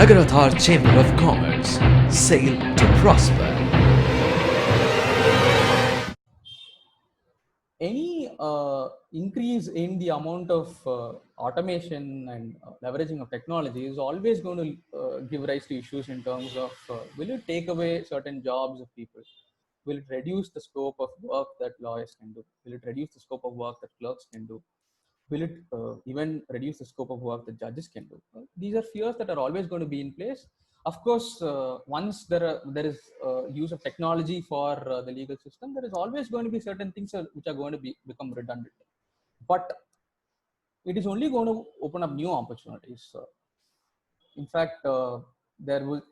Nagarathar Chamber of Commerce. Sail to prosper. Any increase in the amount of automation and leveraging of technology is always going to give rise to issues in terms of will it take away certain jobs of people? Will it reduce the scope of work that lawyers can do? Will it reduce the scope of work that clerks can do? Will it even reduce the scope of work that judges can do? These are fears that are always going to be in place. Of course, once there is use of technology for the legal system, there is always going to be certain things which are going to become redundant. But it is only going to open up new opportunities. In fact, there was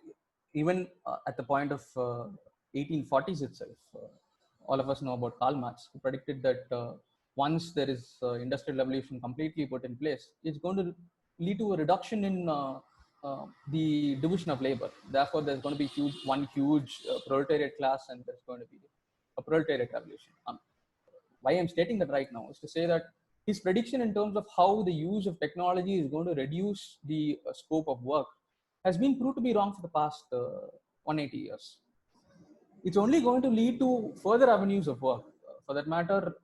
even at the point of 1840s itself, all of us know about Karl Marx, who predicted that once there is industrial revolution completely put in place, it's going to lead to a reduction in the division of labor. Therefore, there's going to be one huge proletariat class, and there's going to be a proletariat revolution. Why I'm stating that right now is to say that his prediction in terms of how the use of technology is going to reduce the scope of work has been proved to be wrong for the past 180 years. It's only going to lead to further avenues of work. For that matter,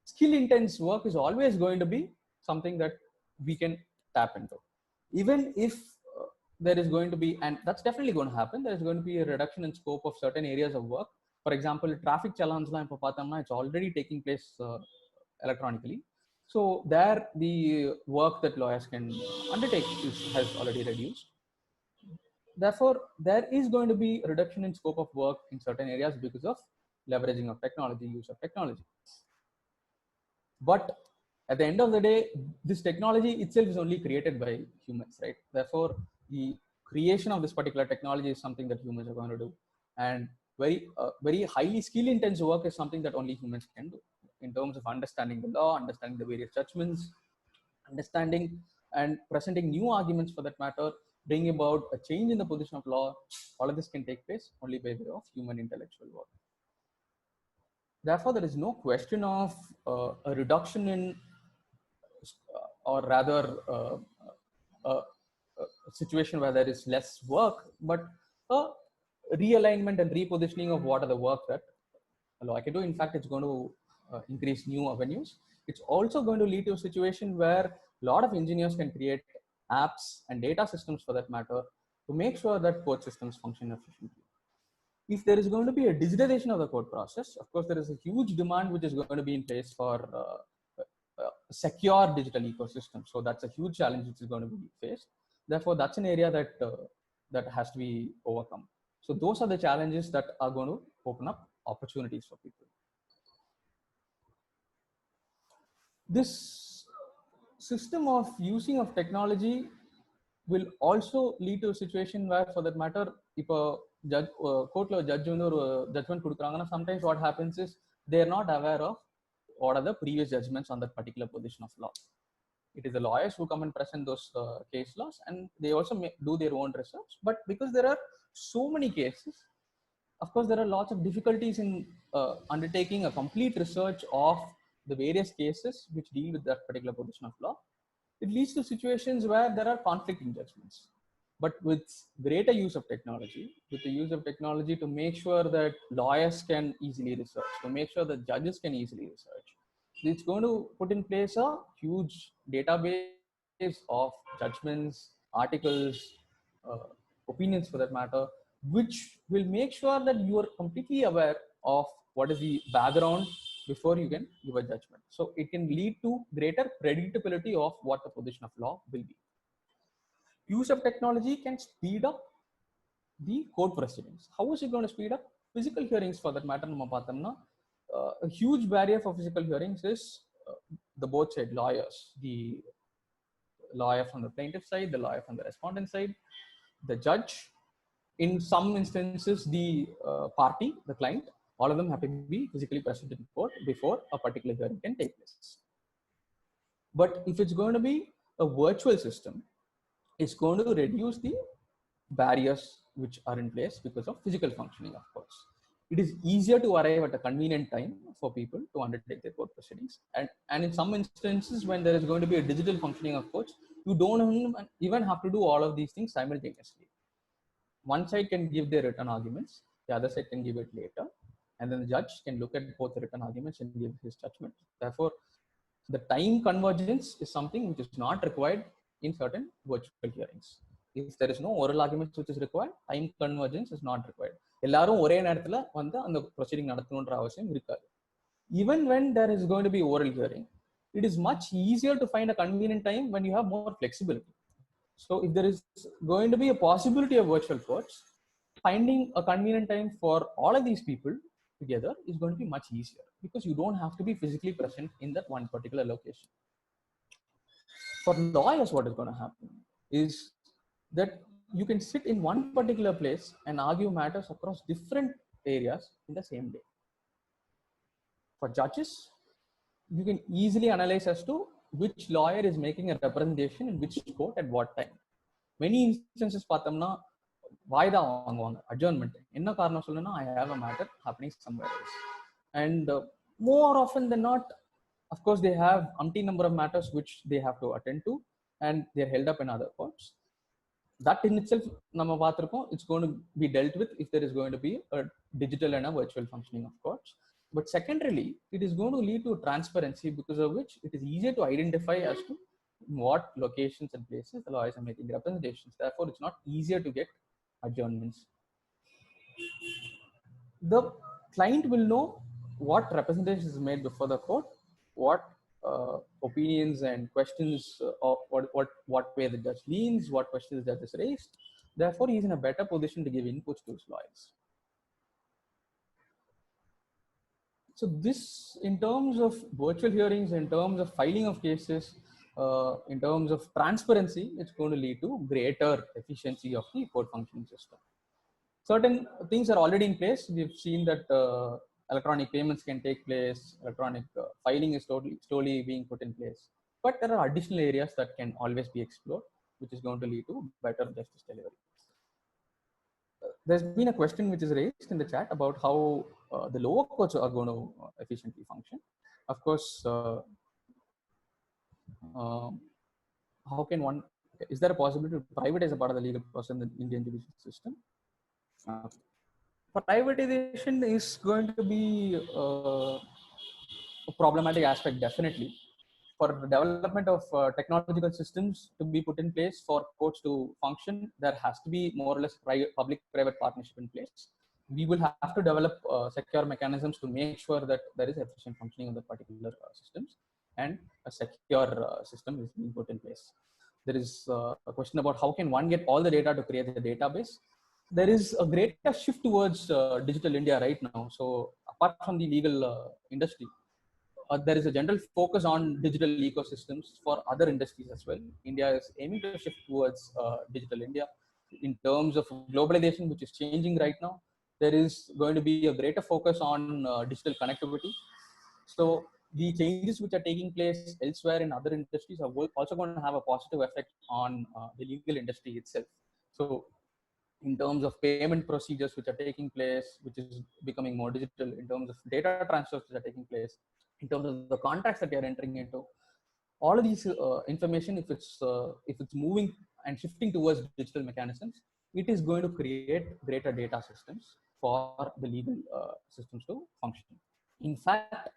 skill intense work is always going to be something that we can tap into. Even if there is going to be, and that's definitely going to happen, there is going to be a reduction in scope of certain areas of work. For example, traffic challenge line for Patamna, it's already taking place electronically. So there, the work that lawyers can undertake has already reduced. Therefore, there is going to be a reduction in scope of work in certain areas because of leveraging of technology, use of technology. But at the end of the day, this technology itself is only created by humans, right? Therefore, the creation of this particular technology is something that humans are going to do. And very highly skill intensive work is something that only humans can do in terms of understanding the law, understanding the various judgments, understanding and presenting new arguments for that matter, bringing about a change in the position of law. All of this can take place only by way of human intellectual work. Therefore, there is no question of a reduction in, or rather, a situation where there is less work, but a realignment and repositioning of what are the work that a lawyer can do. In fact, it's going to increase new avenues. It's also going to lead to a situation where a lot of engineers can create apps and data systems for that matter to make sure that court systems function efficiently. If there is going to be a digitization of the court process, of course, there is a huge demand which is going to be in place for secure digital ecosystem. So that's a huge challenge which is going to be faced. Therefore, that's an area that has to be overcome. So those are the challenges that are going to open up opportunities for people. This system of using of technology will also lead to a situation where, for that matter, if a judge, court judgment or judgment, sometimes what happens is they are not aware of what are the previous judgments on that particular position of law. It is the lawyers who come and present those case laws, and they also do their own research. But because there are so many cases, of course, there are lots of difficulties in undertaking a complete research of the various cases which deal with that particular position of law. It leads to situations where there are conflicting judgments. But with greater use of technology, with the use of technology to make sure that lawyers can easily research, to make sure that judges can easily research, it's going to put in place a huge database of judgments, articles, uh, opinions for that matter, which will make sure that you are completely aware of what is the background before you can give a judgment. So it can lead to greater predictability of what the position of law will be. Use of technology can speed up the court proceedings. How is it going to speed up? Physical hearings for that matter, a huge barrier for physical hearings is the both side lawyers, the lawyer from the plaintiff side, the lawyer from the respondent side, the judge, in some instances, the party, the client, all of them have to be physically present in court before a particular hearing can take place. But if it's going to be a virtual system, it's going to reduce the barriers which are in place because of physical functioning, of course. It is easier to arrive at a convenient time for people to undertake their court proceedings. And in some instances, when there is going to be a digital functioning of courts, you don't even have to do all of these things simultaneously. one side can give their written arguments, the other side can give it later, and then the judge can look at both the written arguments and give his judgment. Therefore, the time convergence is something which is not required in certain virtual hearings. If there is no oral arguments which is required, time convergence is not required. எல்லாரும் ஒரே நேரத்துல வந்து அந்த proceeding நடத்தணும்ன்ற அவசியம் இருக்காது. Even when there is going to be oral hearing, it is much easier to find a convenient time when you have more flexibility. So if there is going to be a possibility of virtual courts, finding a convenient time for all of these people together is going to be much easier because you don't have to be physically present in that one particular location. For lawyers, what is going to happen is that you can sit in one particular place and argue matters across different areas in the same day. For judges, you can easily analyze as to which lawyer is making a representation in which court at what time. Many instances பார்த்தோம்னா வாய்தா வாங்குவாங்க, adjournment. என்ன காரணம் சொல்லணும்னா I have a matter happening somewhere else. And more often than not, of course, they have umpteen number of matters which they have to attend to, and they're held up in other courts. That in itself, நம்ம பார்த்திருக்கோம், it's going to be dealt with if there is going to be a digital and a virtual functioning of courts. But secondarily, it is going to lead to transparency, because of which it is easier to identify as to what locations and places the lawyers are making representations. Therefore, it's not easier to get adjournments. The client will know what representations is made before the court, what opinions and questions, or what way the judge leans, what questions the judge has raised. Therefore, he is in a better position to give inputs to his lawyers. So this, in terms of virtual hearings, in terms of filing of cases, in terms of transparency, it's going to lead to greater efficiency of the court functioning system. Certain things are already in place. We've seen that electronic payments can take place, electronic filing is slowly being put in place. But there are additional areas that can always be explored, which is going to lead to better justice delivery. There's been a question which is raised in the chat about how the lower courts are going to efficiently function. Of course, how can one, is there a possibility to privatize a part of the legal process in the Indian judicial system? Privatization is going to be a problematic aspect, definitely. For the development of technological systems to be put in place for courts to function, there has to be more or less public-private partnership in place. We will have to develop secure mechanisms to make sure that there is efficient functioning of the particular systems, and a secure system is being put in place. There is a question about how can one get all the data to create a database. There is a greater shift towards digital India right now. So apart from the legal industry, there is a general focus on digital ecosystems for other industries as well. India is aiming to shift towards digital India. In terms of globalization, which is changing right now, there is going to be a greater focus on digital connectivity. So the changes which are taking place elsewhere in other industries are also going to have a positive effect on the legal industry itself. So in terms of payment procedures which are taking place, which is becoming more digital, in terms of data transfers which are taking place, in terms of the contracts that they are entering into, all of these information, if it's moving and shifting towards digital mechanisms, it is going to create greater data systems for the legal systems to function. In fact,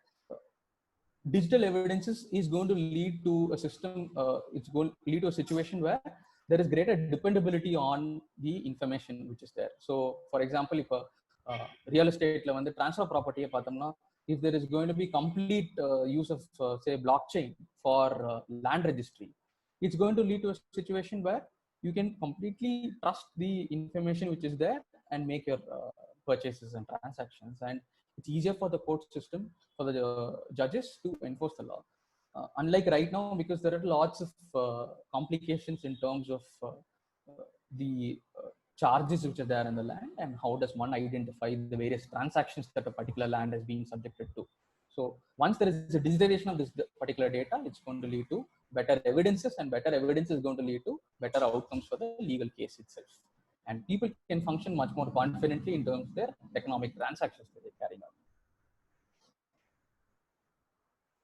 digital evidences is going to lead to a system, it's going to lead to a situation where there is greater dependability on the information which is there. So for example, if a real estate la vandu transfer property pathomna, if there is going to be complete use of say blockchain for land registry, it's going to lead to a situation where you can completely trust the information which is there and make your purchases and transactions, and it's easier for the court system, for the judges to enforce the law. Unlike right now, because there are lots of complications in terms of the charges which are there in the land, and how does one identify the various transactions that a particular land has been subjected to. So once there is a digitization of this particular data, it's going to lead to better evidences, and better evidence is going to lead to better outcomes for the legal case itself. And people can function much more confidently in terms of their economic transactions that they're carrying out.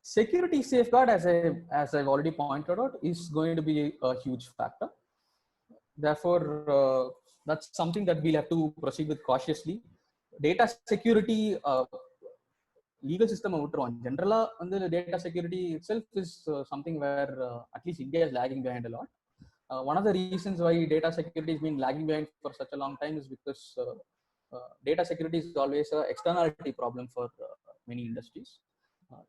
Security safeguard, as I've already pointed out, is going to be a huge factor. Therefore, that's something that we'll have to proceed with cautiously. Data security, legal system in general, the data security itself is something where at least India is lagging behind a lot. One of the reasons why data security has been lagging behind for such a long time is because data security is always an externality problem for many industries.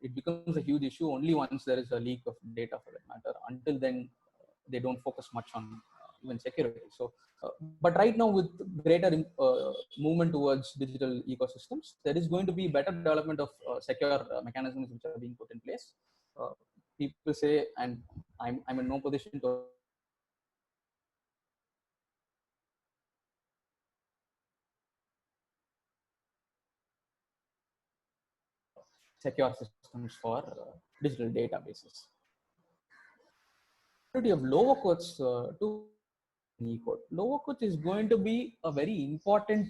It becomes a huge issue only once there is a leak of data, for that matter. Until then, they don't focus much on even security. So, but right now, with greater movement towards digital ecosystems, there is going to be better development of secure mechanisms which are being put in place. Uh, People say, and I'm in no position to secure systems for digital databases. Of lower codes to e-code. Lower code is going to be a very important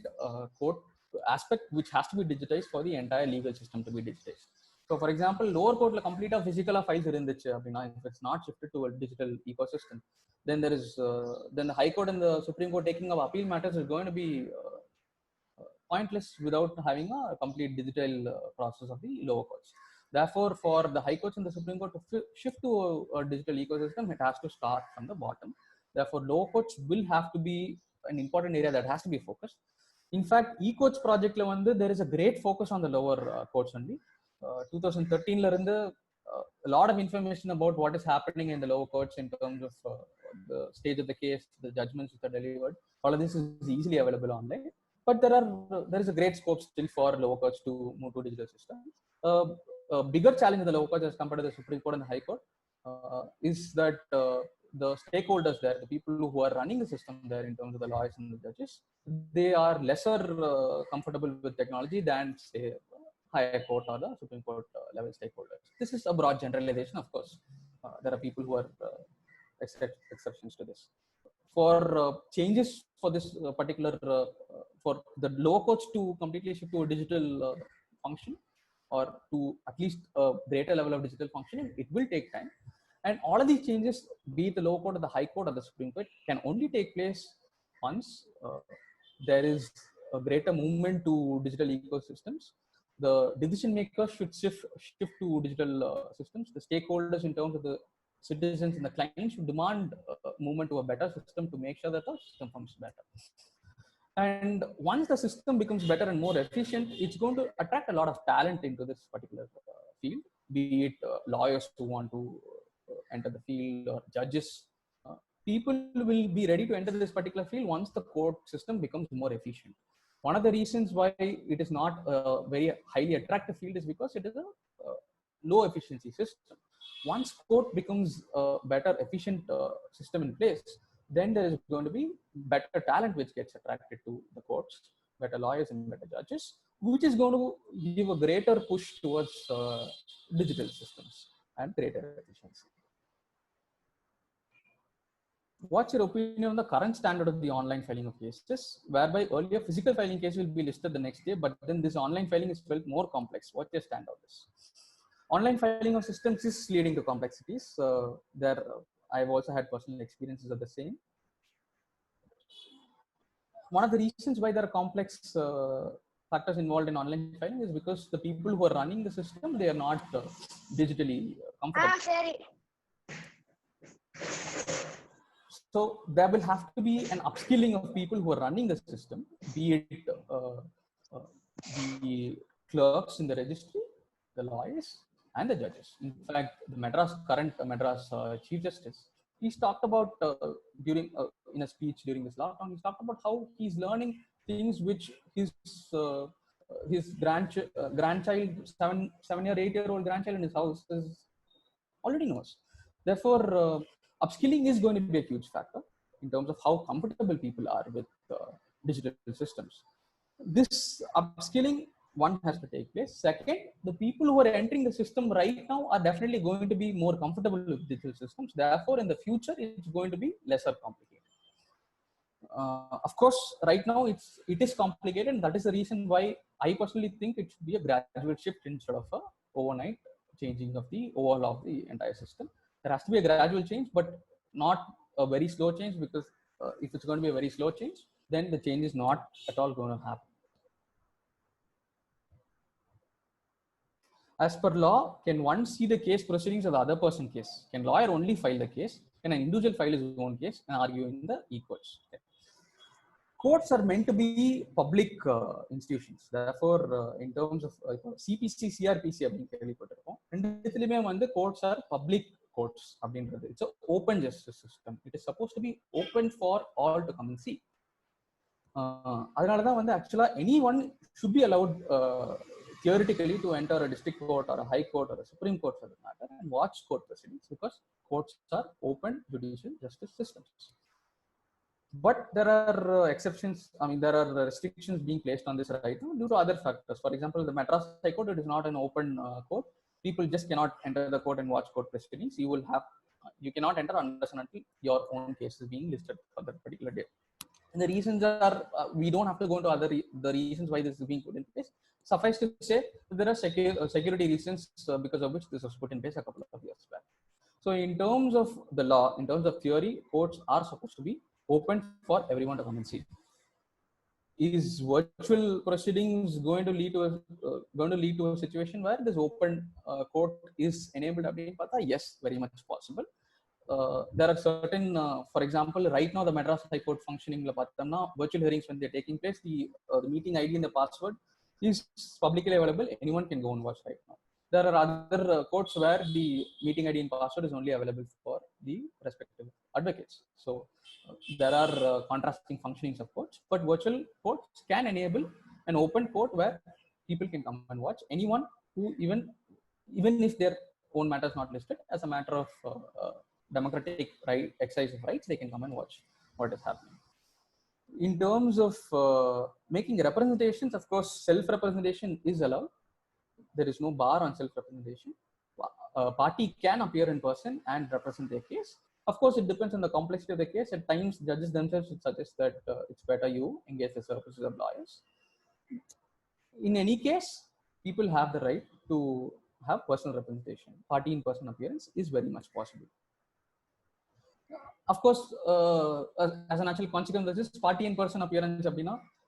code aspect which has to be digitized for the entire legal system to be digitized. So, for example, lower court complete a physical files irundichu appadina, if it's not shifted to a digital ecosystem, then there is then the High Court and the Supreme Court taking of appeal matters is going to be pointless without having a complete digital process of the lower courts. Therefore, for the High Courts and the Supreme Court to shift to a digital ecosystem, it has to start from the bottom. Therefore, lower courts will have to be an important area that has to be focused. In fact, e-courts project there is a great focus on the lower courts only. 2013 a lot of information about what is happening in the lower courts in terms of the stage of the case, the judgments which are delivered. All of this is easily available online. But there is a great scope still for lower courts to move to digital systems. A bigger challenge in the lower courts as compared to the Supreme Court and the High Court is that the stakeholders there, the people who are running the system there in terms of the lawyers and the judges, they are lesser comfortable with technology than, say, Higher Court or the Supreme Court level stakeholders. This is a broad generalization, of course. There are people who are exceptions to this. For changes for this particular, for the lower courts to completely shift to a digital function, or to at least a greater level of digital functioning, it will take time. And all of these changes, be it the lower court or the High Court or the Supreme Court, can only take place once there is a greater movement to digital ecosystems. The decision makers should shift to digital systems. The stakeholders, in terms of the citizens and the clients, should demand movement to a better system to make sure that the system functions better. And once the system becomes better and more efficient, it's going to attract a lot of talent into this particular field, be it lawyers who want to enter the field, or judges. People will be ready to enter this particular field once the court system becomes more efficient. One of the reasons why it is not a very highly attractive field is because it is a low efficiency system. Once court becomes a better efficient system in place, then there is going to be better talent which gets attracted to the courts, better lawyers and better judges, which is going to give a greater push towards digital systems and greater efficiency. What's your opinion on the current standard of the online filing of cases, whereby earlier physical filing case will be listed the next day, but then this online filing is felt more complex? What's your stand on this? Online filing of systems is leading to complexities. I've also had personal experiences of the same. One of the reasons why there are complex factors involved in online filing is because the people who are running the system, they are not digitally comfortable. So there will have to be an upskilling of people who are running the system, be it the clerks in the registry, the lawyers, and the judges. In fact, the current Madras Chief Justice, he's talked about during in a speech during this lockdown. He's talked about how he's learning things which his grandchild, 7 or 8-year-old grandchild in his house already knows. Therefore, upskilling is going to be a huge factor in terms of how comfortable people are with digital systems. This upskilling, one, has to take place. Second, the people who are entering the system right now are definitely going to be more comfortable with digital systems. Therefore, in the future, it's going to be lesser complicated. Of course, right now it is complicated, and that is the reason why I personally think it should be a gradual shift instead of a overnight changing of the overall of the entire system. There has to be a gradual change, but not a very slow change, because if it's going to be a very slow change, then the change is not at all going to happen. As per law, can one see the case proceedings of the other person case? Can lawyer only file the case? Can an individual file his own case and argue in the e-courts? Okay. Courts are meant to be public institutions. Therefore, in terms of CPC, CRPC, courts are public courts. It's an open justice system. It is supposed to be open for all to come and see. Actually, anyone should be allowed theoretically to enter a district court or a high court or a supreme court for that matter and watch court proceedings, because courts are open judicial justice systems. But there are exceptions. I mean, there are restrictions being placed on this right now due to other factors. For example, the Madras High Court, it is not an open court. People just cannot enter the court and watch court proceedings. You cannot enter unless and until your own case is being listed for that particular day. And the reasons are, we don't have to go into the reasons why this is being put in place. Suffice to say, there are security reasons because of which this was put in place a couple of years back. So in terms of the law, in terms of theory, courts are supposed to be open for everyone to come and see. Is virtual proceedings going to lead to a situation where this open court is enabled? Yes, very much possible. There are certain, for example, right now the Madras High Court functioning, virtual hearings when they're taking place, the meeting ID and the password is publicly available. Anyone can go and watch right now. There are other courts where the meeting ID and password is only available for the respective advocates. So there are contrasting functionings of courts, but virtual courts can enable an open court where people can come and watch. Anyone who even if their own matter is not listed, as a matter of democratic exercise of rights, they can come and watch what is happening. In terms of making representations, of course, self-representation is allowed. There is no bar on self-representation. A party can appear in person and represent their case. Of course, it depends on the complexity of the case. At times, judges themselves would suggest that it's better you engage the services of lawyers. In any case, people have the right to have personal representation. Party in person appearance is very much possible. Of course, as a natural consequence of this, party in person appearance,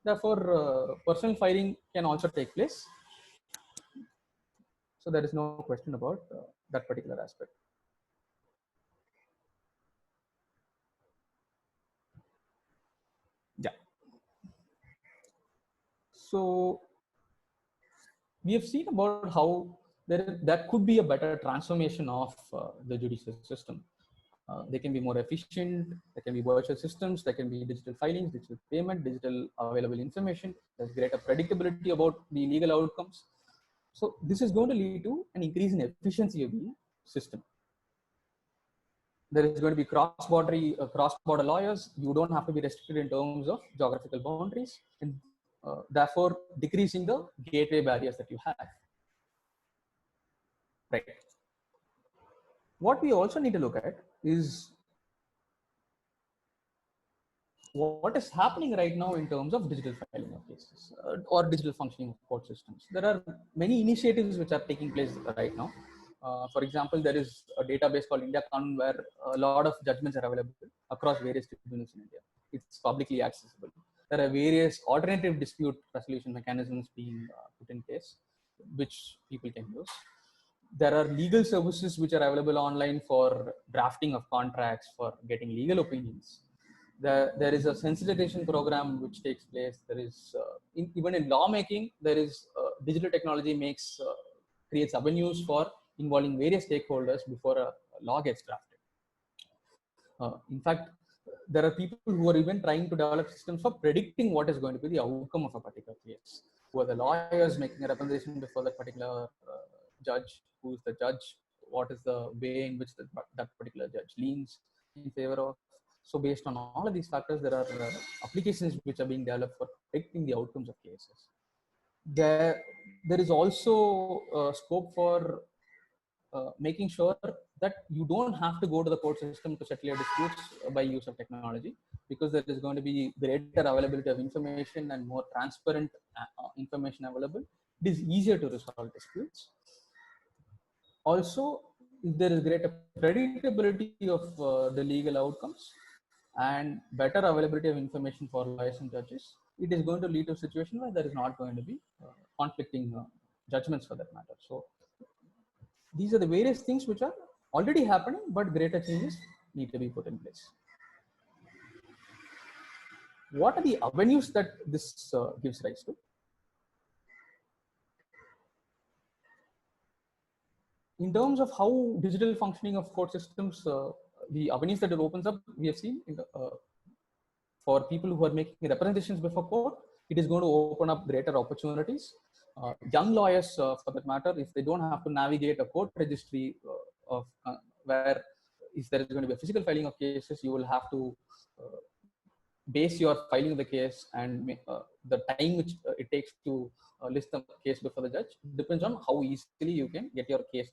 therefore, personal filing can also take place. So there is no question about that particular aspect. Yeah. So we have seen about how that could be a better transformation of the judicial system. They can be more efficient. There can be virtual systems. There can be digital filings, digital payment, digital available information. There's greater predictability about the legal outcomes. So this is going to lead to an increase in efficiency of the system. There is going to be cross-border lawyers. You don't have to be restricted in terms of geographical boundaries, and therefore decreasing the gateway barriers that you have. Right. What we also need to look at is what is happening right now in terms of digital filing of cases or digital functioning of court systems. There are many initiatives which are taking place right now. For example, there is a database called India Kanun where a lot of judgments are available across various tribunals in India. It's publicly accessible. There are various alternative dispute resolution mechanisms being put in place, which people can use. There are legal services which are available online for drafting of contracts, for getting legal opinions. There is a sensitization program which takes place. There is even in lawmaking, there is digital technology creates avenues for involving various stakeholders before a law gets drafted. In fact, there are people who are even trying to develop systems for predicting what is going to be the outcome of a particular case. Who are the lawyers making a representation before that particular judge? Who is the judge? What is the way in which that particular judge leans in favor of? So based on all of these factors, there are applications which are being developed for predicting the outcomes of cases. There is also scope for making sure that you don't have to go to the court system to settle your disputes by use of technology, because there is going to be greater availability of information and more transparent information available. It is easier to resolve disputes. Also, if there is greater predictability of the legal outcomes, and better availability of information for lawyers and judges, it is going to lead to a situation where there is not going to be conflicting judgments for that matter. So these are the various things which are already happening, but greater changes need to be put in place. What are the avenues that this gives rise to? In terms of how digital functioning of court systems, the avenues that it opens up, we have seen in the, for people who are making representations before court, it is going to open up greater opportunities. Young lawyers, for that matter, if they don't have to navigate a court registry of where if there is going to be a physical filing of cases, you will have to base your filing of the case and the time which it takes to list the case before the judge depends on how easily you can get your case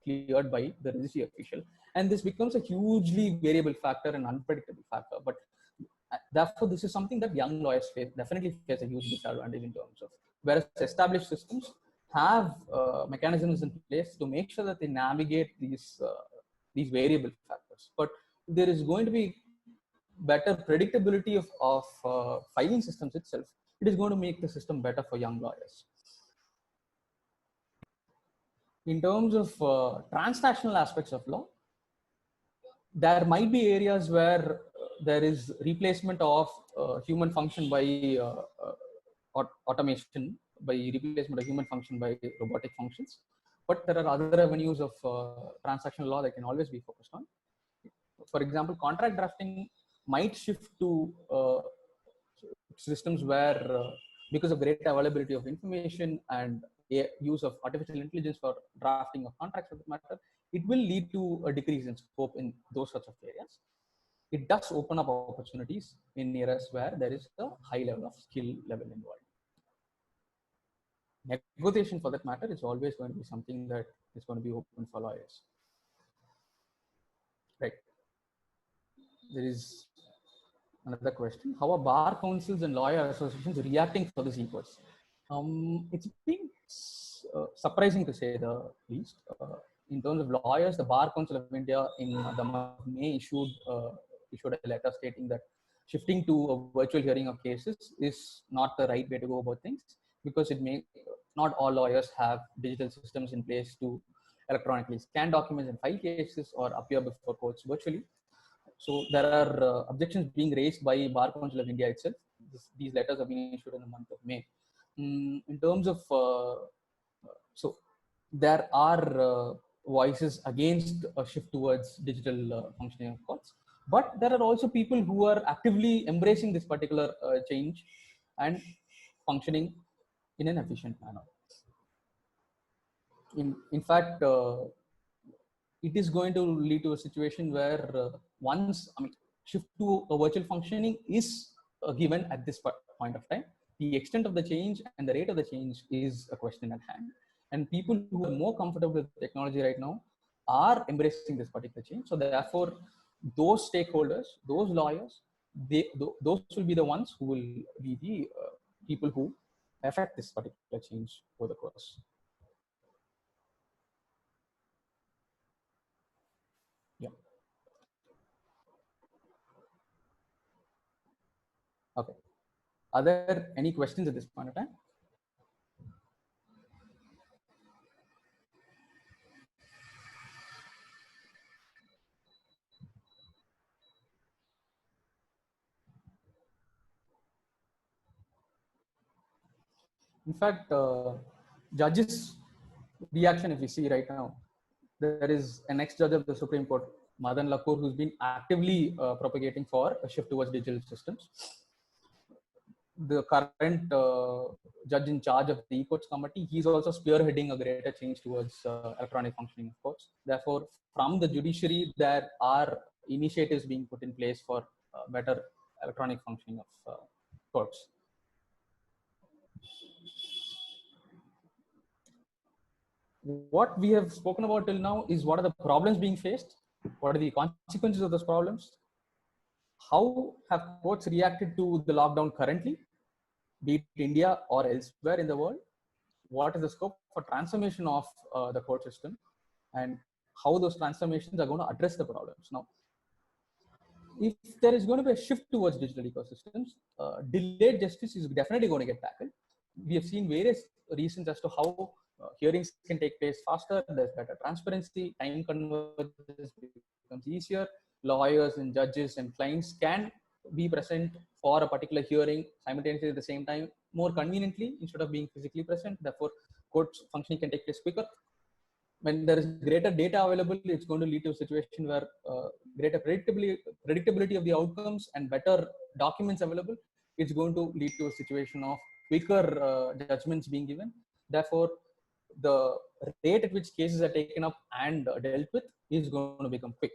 cleared by the registry official. And this becomes a hugely variable factor and unpredictable factor. But therefore, this is something that young lawyers definitely face a huge disadvantage in terms of, whereas established systems have mechanisms in place to make sure that they navigate these variable factors. But there is going to be better predictability of filing systems itself. It is going to make the system better for young lawyers. In terms of transnational aspects of law, there might be areas where there is replacement of human function by automation, by replacement of human function by robotic functions. But there are other avenues of transactional law that can always be focused on. For example, contract drafting might shift to systems where, because of great availability of information and use of artificial intelligence for drafting of contracts for that matter, it will lead to a decrease in scope in those sorts of areas. It does open up opportunities in areas where there is a high level of skill level involved. Negotiation, for that matter, is always going to be something that is going to be open for lawyers. Right. There is another question. How are bar councils and lawyer associations reacting for this e-courts? It's been surprising to say the least. In terms of lawyers, the Bar Council of India in the month of May issued a letter stating that shifting to a virtual hearing of cases is not the right way to go about things, because it may not all lawyers have digital systems in place to electronically scan documents and file cases or appear before courts virtually. So there are objections being raised by Bar Council of India itself. These letters have been issued in the month of May. In terms of, so there are voices against a shift towards digital functioning of courts, but there are also people who are actively embracing this particular change and functioning in an efficient manner. In fact, it is going to lead to a situation where shift to a virtual functioning is given at this point of time. The extent of the change and the rate of the change is a question at hand. And people who are more comfortable with technology right now are embracing this particular change. So therefore, those stakeholders, those lawyers, those will be the ones who will be the people who affect this particular change over the course. Yeah. Okay. Are there any questions at this point of time? In fact, judges' reaction, if we see right now, there is an ex-judge of the Supreme Court, Madan Lakur, who's been actively propagating for a shift towards digital systems. The current judge in charge of the e-courts committee, he's also spearheading a greater change towards electronic functioning of courts. Therefore, from the judiciary, there are initiatives being put in place for better electronic functioning of courts. What we have spoken about till now is what are the problems being faced, what are the consequences of those problems, how have courts reacted to the lockdown currently, be it India or elsewhere in the world, what is the scope for transformation of the court system, and how those transformations are going to address the problems. Now, if there is going to be a shift towards digital ecosystems, delayed justice is definitely going to get tackled. We have seen various reasons as to how hearings can take place faster. There's better transparency, time convergence becomes easier. Lawyers and judges and clients can be present for a particular hearing simultaneously at the same time more conveniently instead of being physically present. Therefore, court functioning can take place quicker. When there is greater data available, it's going to lead to a situation where greater predictability of the outcomes and better documents available. It's going to lead to a situation of quicker judgments being given. Therefore, the rate at which cases are taken up and dealt with is going to become quick.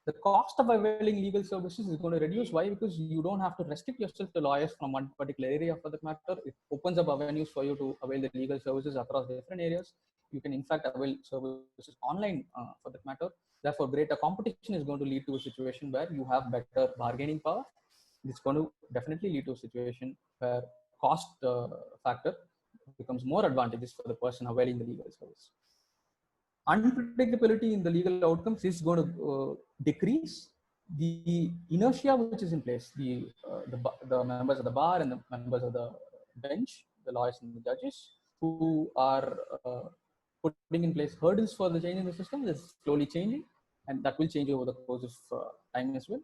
The cost of availing legal services is going to reduce. Why? Because you don't have to restrict yourself to lawyers from one particular area for that matter. It opens up avenues for you to avail the legal services across different areas. You can in fact avail services online for that matter. Therefore, greater competition is going to lead to a situation where you have better bargaining power. It's going to definitely lead to a situation where cost factor becomes more advantageous for the person availing the legal service. Unpredictability in the legal outcomes is going to decrease. The inertia which is in place, the members of the bar and the members of the bench, the lawyers and the judges who are putting in place hurdles for the change in the system is slowly changing, and that will change over the course of time as well.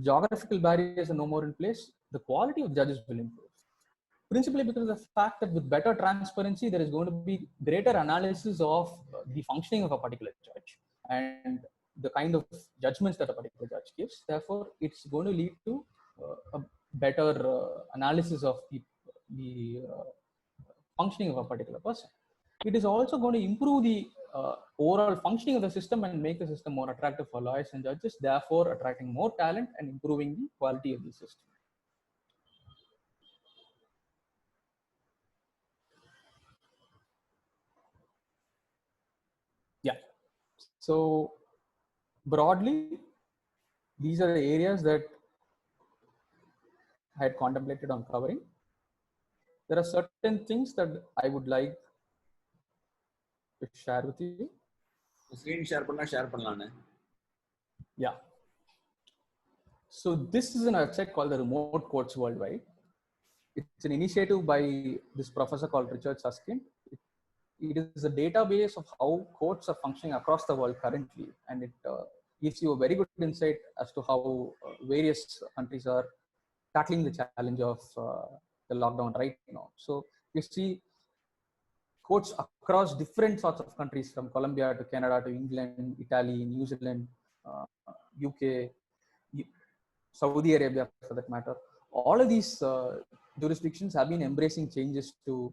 Geographical barriers are no more in place. The quality of judges will improve, principally because of the fact that with better transparency, there is going to be greater analysis of the functioning of a particular judge and the kind of judgments that a particular judge gives. Therefore, it's going to lead to a better analysis of the functioning of a particular person. It is also going to improve the overall functioning of the system and make the system more attractive for lawyers and judges, therefore attracting more talent and improving the quality of the system. Yeah. So broadly, these are the areas that I had contemplated on covering. There are certain things that I would like to share with you. Screen share பண்ணலானே. Yeah. So this is an website called the Remote Courts Worldwide. It's an initiative by this professor called Richard Susskind. It is a database of how courts are functioning across the world currently, and it gives you a very good insight as to how various countries are tackling the challenge of the lockdown right now. So you see courts across different sorts of countries, from Colombia to Canada to England, Italy, New Zealand, UK, Saudi Arabia for that matter. All of these jurisdictions have been embracing changes to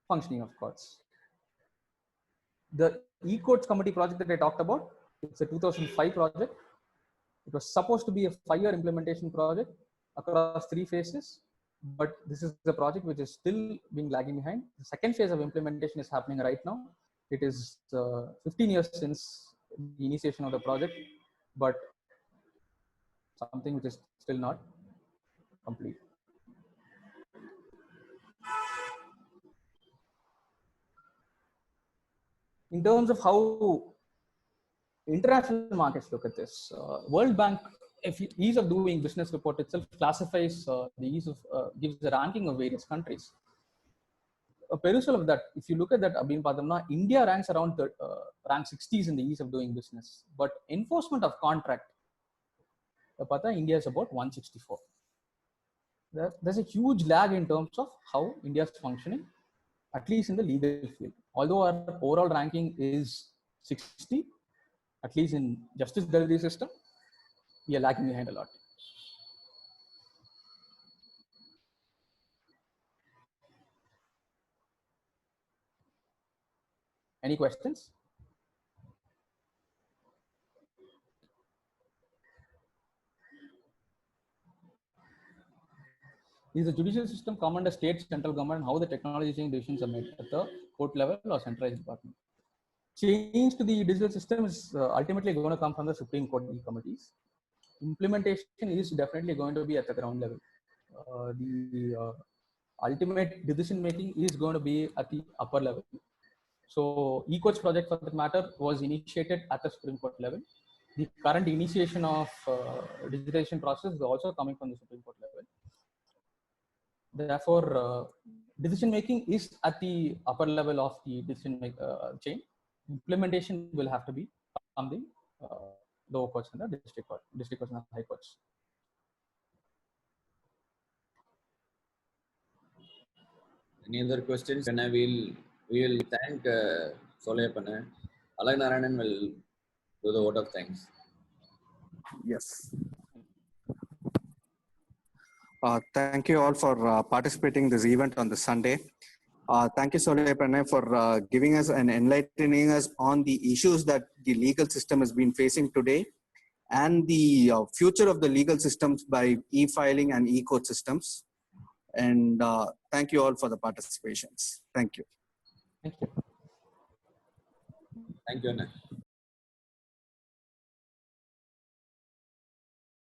functioning of courts. The e-courts committee project that I talked about, it's a 2005 project. It was supposed to be a 5-year implementation project across 3 phases, but this is the project which is still being lagging behind. The second phase of implementation is happening right now. It is 15 years since the initiation of the project, but something which is still not complete. In terms of how international markets look at this, World Bank, if ease of doing business report itself classifies the ease of gives a ranking of various countries. A perusal of that, if you look at that, Abhin Padamna, India ranks around rank 60s in the ease of doing business, but enforcement of contract, India is about 164. There's a huge lag in terms of how India is functioning, at least in the legal field. Although our overall ranking is 60, at least in justice delivery system, we are lagging behind a lot. Any questions? Is the judicial system common to state, central government, and how the technology change decisions are made at the court level or centralized department? Change to the digital system is ultimately going to come from the Supreme Court committees. Implementation is definitely going to be at the ground level. The ultimate decision making is going to be at the upper level. So e-courts project for that matter was initiated at the Supreme Court level. the current initiation of digitization process is also coming from the Supreme Court level. Therefore, decision making is at the upper level of the decision chain. Implementation will have to be from the lower courts and the district courts and the high courts. Any other questions? And we will thank Solayappan. Alagnarayanan will do the vote of thanks. Yes. Thank you all for participating in this event on the Sunday. Thank you, Solayappan, for giving us and enlightening us on the issues that the legal system has been facing today and the future of the legal systems by e-filing and e-court systems. And thank you all for the participations. Thank you. Thank you. Thank you, Anna.